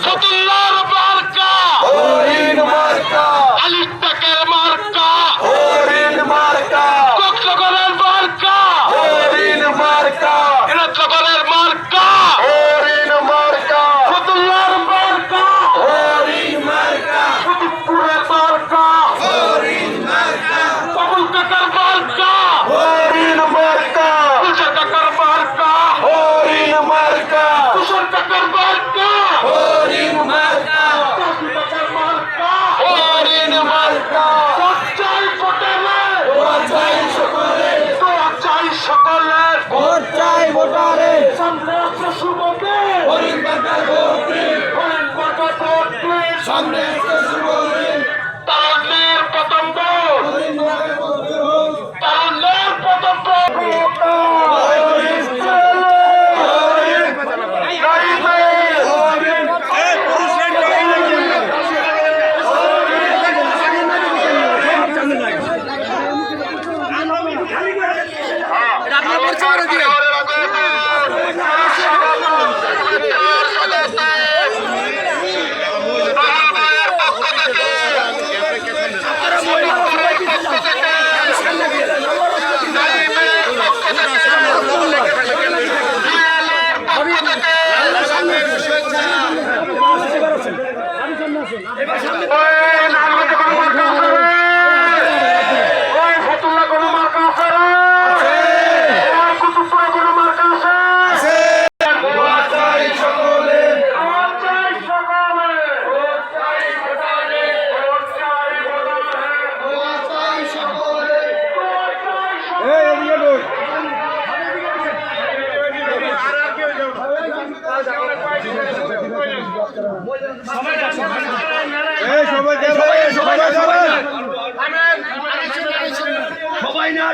ফতুল্লার মার্কা হরিণ মার্কা আলিফটাকের মার্কা হরিণ মার্কা কোকনগরের মার্কা হরিণ মার্কা এনাত্রগরের মার্কা হরিণ মার্কা ফতুল্লার মার্কা হরিণ মার্কা ফতুপুরের মার্কা হরিণ মার্কা বাবুল কাকার মার্কা হরিণ মার্কা তুষার কাকার মার্কা হরিণ মার্কা তুষার কাকার মার্কা হরিণ মার্কা কাশি কাকার মার্কা হরিণ মার্কা চাই ভোটারে ভোট চাই সকলে চাই সকলের ভোট চাই ভোটারে সামনে আছে শুভকে হরিণ মার্কার ভোট দিন হরেন মার্কা ভোট দিন সামনে আসছে শুভ দিন তারুণ্যের প্রথম ভোট হরিণ মার্কার ভোট দিন তারুণ্যের প্রথম ভোট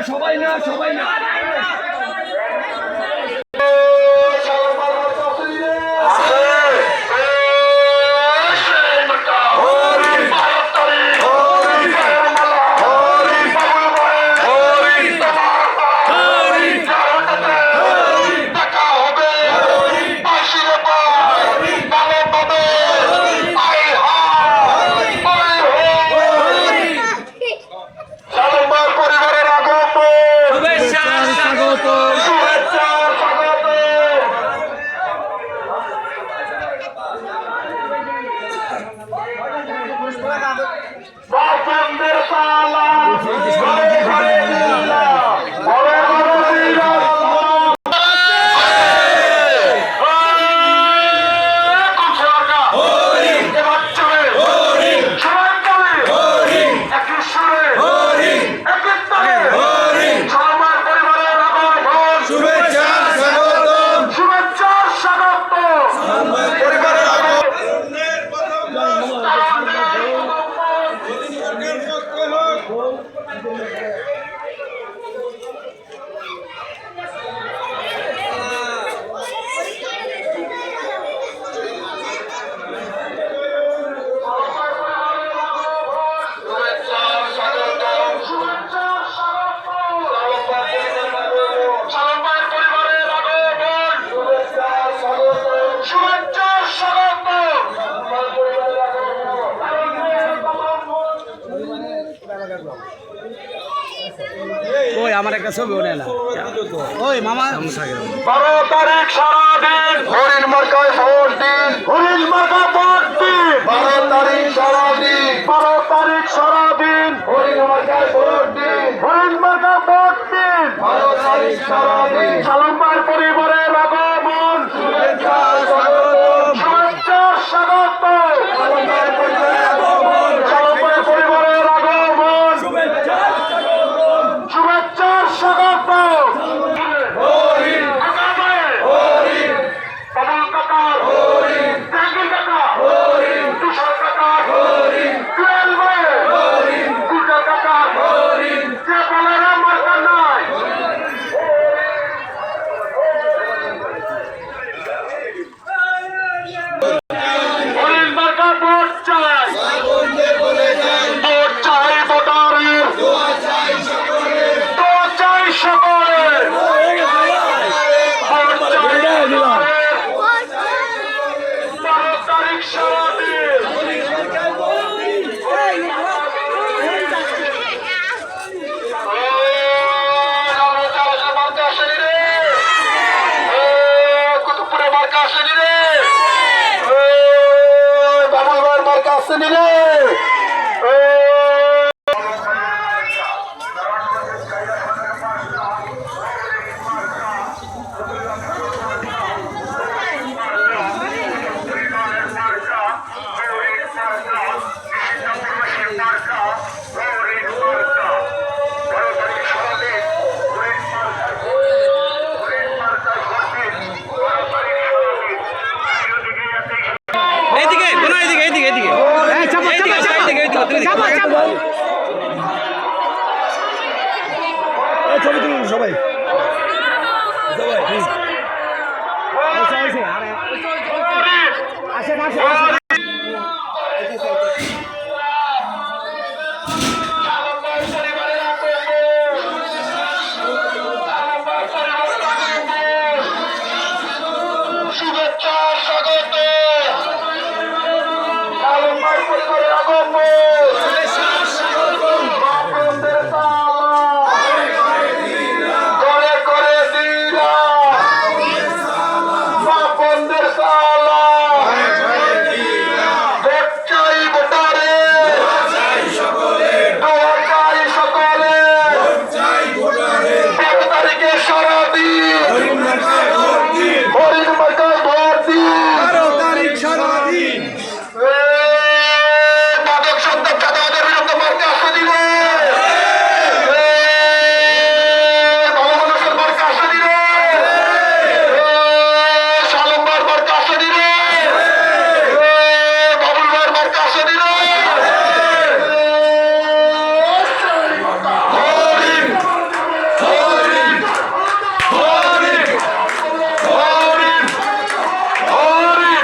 সবাই না ওই আমার একটা ছবি ওনে না ওই মামা 12 তারিখ সারাদিন হরিণ মার্কায় ভোট দিন হরিণ মার্কা ভোট দিন 12 তারিখ সারাদিন 12 তারিখ সারাদিন হরিণ মার্কায় ভোট দিন হরিণ মার্কা ভোট দিন 12 তারিখ সারাদিন সালাম্বার পরিবারের আগমন শুভেচ্ছা স্বাগতম শুভেচ্ছা স্বাগত সালামের পরিবারের আগমন সালাম্বার পরিবারের আগমন শুভেচ্ছা স্বাগতম শুভেচ্ছা স্বাগত হরিণ আগামে হরিণ বাবুল কাকার হরিণ জাহাঙ্গীর কাকা হরিণ তুষার কাকার হরিণ টুয়েল ভাইয়ের হরিণ গুলজার কাকার হরিণ যে বলে না মার্কা নাই আসেনি রে। এইদিকে বোনা, এইদিকে এইদিকে এইদিকে ছবি তুলুন সবাই। আসেন আসেন আসেন। শুভেচ্ছা স্বাগত আলম ভাই পরিবারের আগমন বাপনদের করে করে দিলাম বাপনদের সালা ভোট চাই ভোটারে দোয়া চাই সকলে ১ তারিখে সারাদিন হরিণ মার্কায় ভোট দিন। মাদক সন্তান চাঁদাবাদের বিরুদ্ধে মার্কা আসতে দিলে ভালো মানুষের মার্কা আসতে দিলে শালম ভাইয়ের মার্কা আসতে দিলে বাবুল ভাইয়ের মার্কা আসতে দিলে হরিণ হরিণ হরিণ হরিণ হরিণ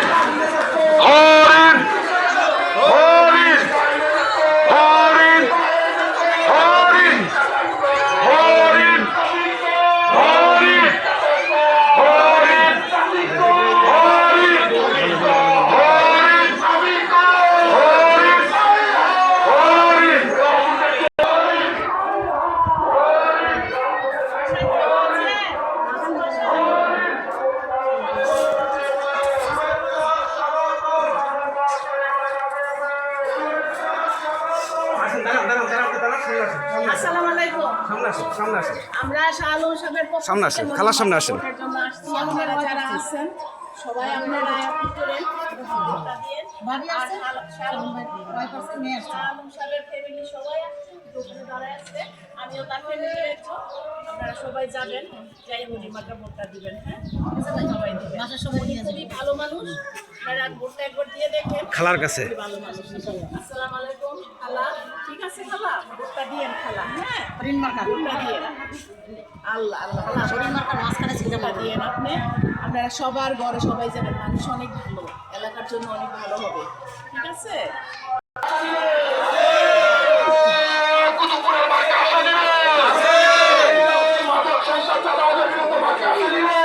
হরিণ হরিণ হরিণ হরিণ হরিণ হরিণ হরিণ আসসালামু আলাইকুম। আমরা শাহ আলম সাহেবের পক্ষ সামনে আসেন, খালার সামনে আসেন। ভোটের জন্য আসছি। আপনারা যারা আছেন সবাই আপনারা ভিতরে ভোটটা দিয়েন। আর শাহ আলম সাহেবের ফ্যামিলি সবাই দোকানে দাঁড়ায় আছে, আমিও তার ফ্যামিলির একজন। আপনারা সবাই যাবেন, যাই হরিমাকে ভোটটা দিবেন। হ্যাঁ, সবাই দিবেন। উনি খুবই ভালো মানুষ, আপনারা ভোটটা একবার দিয়ে দেখেন। খালার কাছে ভালো মানুষ। আসসালামু আলাইকুম খালা। ঠিক আছে খালা, ভোটটা দিয়েন খালা। হ্যাঁ, ভোটটা দিয়েন। আল্লাহ আল্লাহ খালা, হরিমার্কার মাঝখানে ছিটাটা দিয়েন আপনি। আপনারা সবার ঘরে সবাই যাবেন, মানুষ অনেক ভালো, এলাকার জন্য অনেক ভালো হবে। ঠিক আছে। কুতুবপুরের মার্কা আসতে দিলে মাদক সন্তান চাঁদাবাদের বিরুদ্ধে মার্কা আসতে দিলে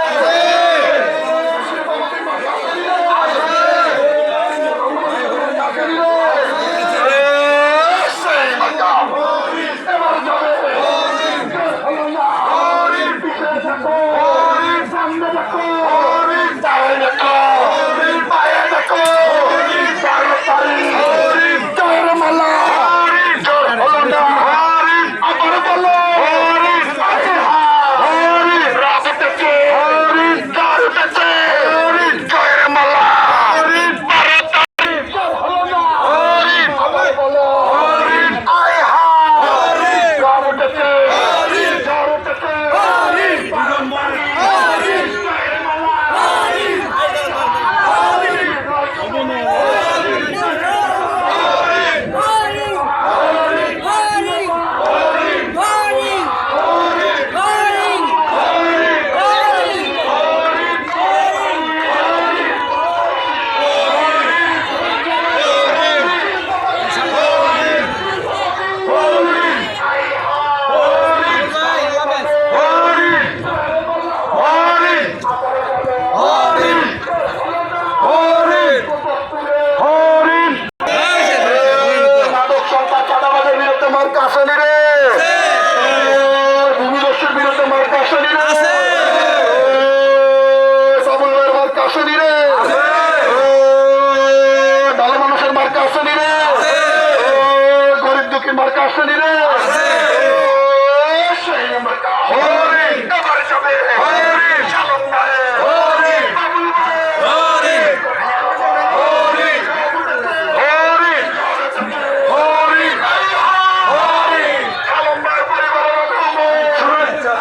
মালিক মার্কা আসেনি রে সেই মার্কা হরিণ এবার যাবে হরিণ চালন ভাই হরিণ বাবুল ভাই হরিণ হরিণ হরিণ হরিণ হরিণ চালন ভাই পরিবারের শুভেচ্ছা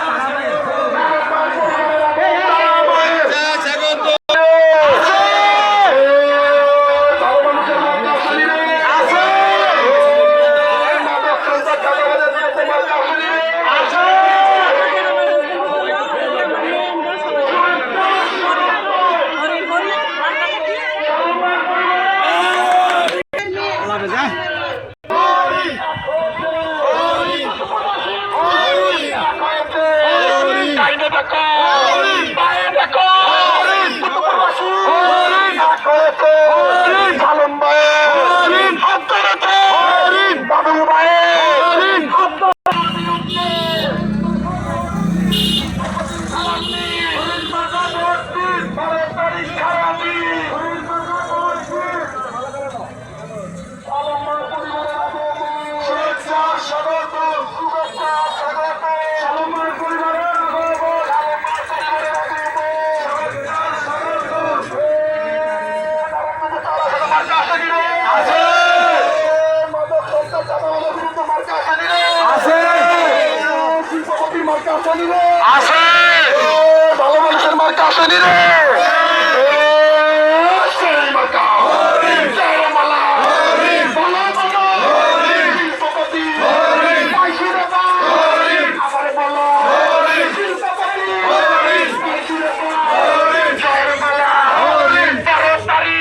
আছে ভালো মানুষের মার্কা আসেনি রে সেই মার্কা জয়মালা বলো শিল্পপতি আবার বলো শিল্পপতি জয়মালা তাড়াতাড়ি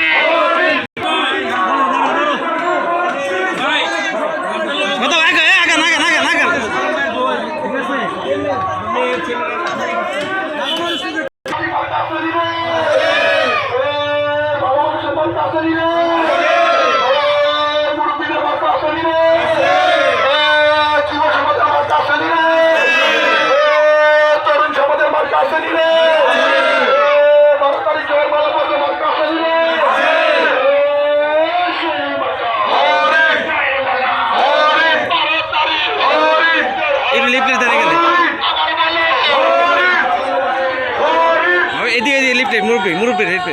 মুরব্বী রেট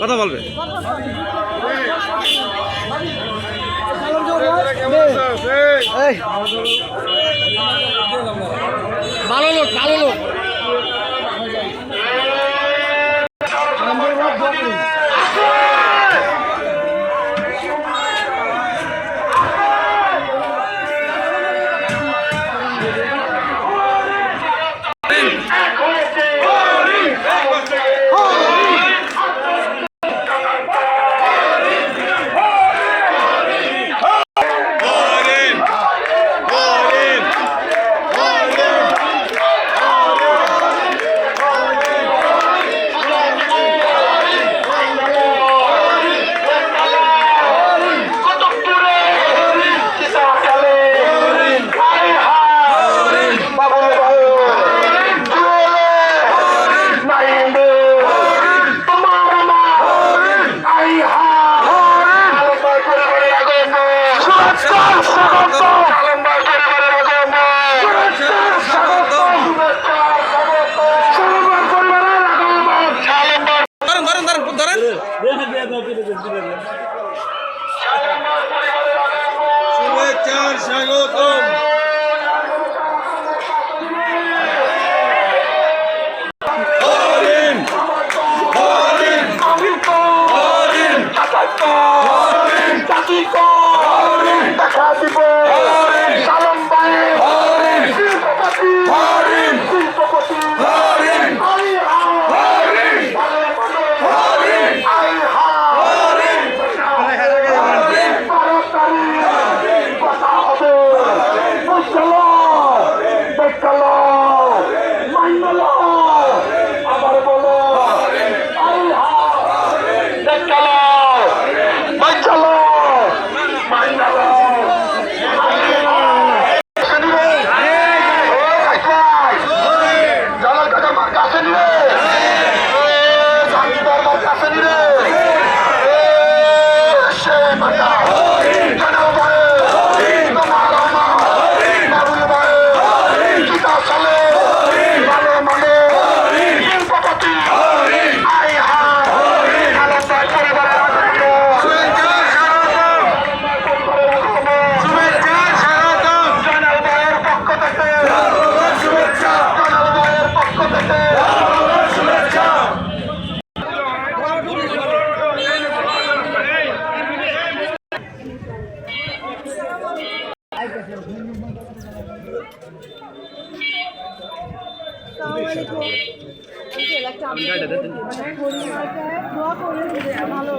কথা বলবে ভালো লোক শুভেচ্ছার স্বাগতম। হরিণ হরিণ হরিণ হরিণ আমি গাড়িটা দেখতে দোয়া করে ভালো